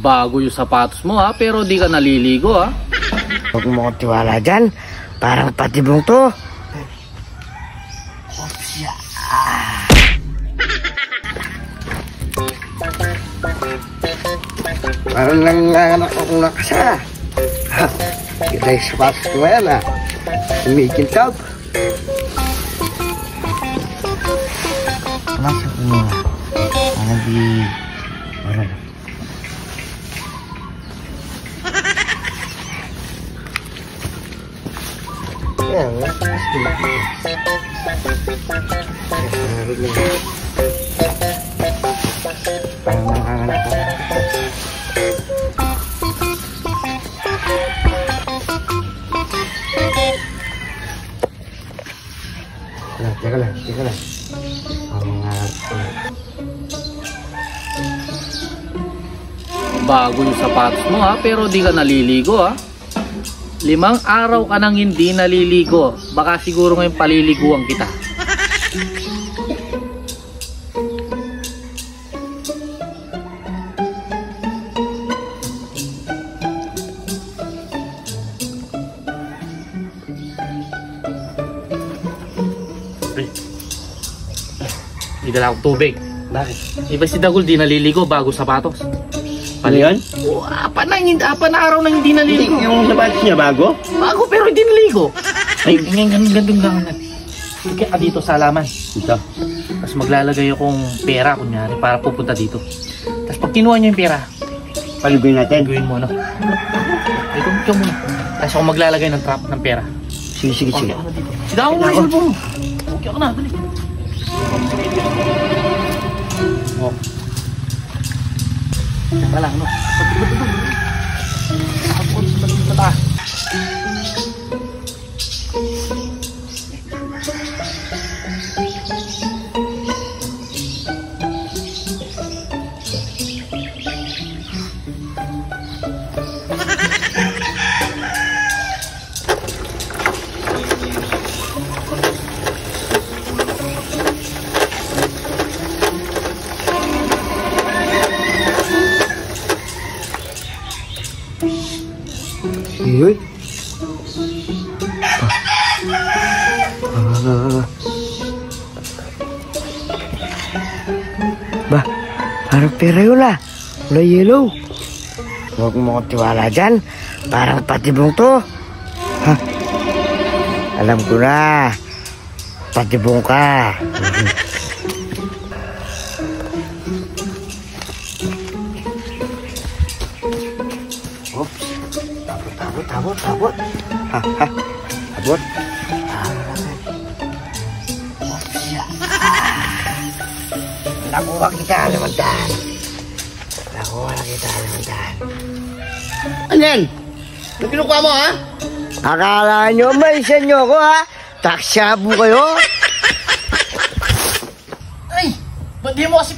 Bago yung sapatos mo ha, pero di ka naliligo ha. Huwag mo kong tiwala dyan. Parang patibong to. Parang nanganganak akong nakasa. Ha? Kita yung sapatos ko ngayon ha. Sumikintab. Masuk mo. Ano di... Ano? Yan, parang nanganganak ako. Teka lang. Bago yung sapatos mo ha, pero di ka naliligo ha. 5 araw ka nang hindi naliligo. Baka siguro ngayon paliliguan kita. May dala akong tubig. Bakit? Iba si Dagul di naliligo bago sapatos. Ano yan? Apan na araw na hindi naliligo. Hindi, yung sapatos niya bago? Bago pero hindi naliligo. Ay, gandong lang. Kaya ka dito sa halaman. Dito. Tapos maglalagay akong pera, kunyari, para pupunta dito. Tapos pag kinuha niyo yung pera, Paliguin natin. gawin mo, no? Ikaw muna. Tapos ako maglalagay ng trap ng pera. Sige. Okay, ako na dito. Sidaw mo yung cellphone mo. Okay, ako na. Dali. Oh. Teka lang, no? Yun. Bah, parang pera yun lah. Wala yellow. Huwag mo kong tiwala dyan. Parang patibong to. Ha? Alam ko na. Patibong ka. Oops. Tabot. Ha. Tabot. Oops. Nakuha kita, Lamantan. Ano yan? Ano kinukuha mo, ha? Akala nyo, maisan nyo ako, ha? Taksyabu kayo? Ay! Ba't di mo kasi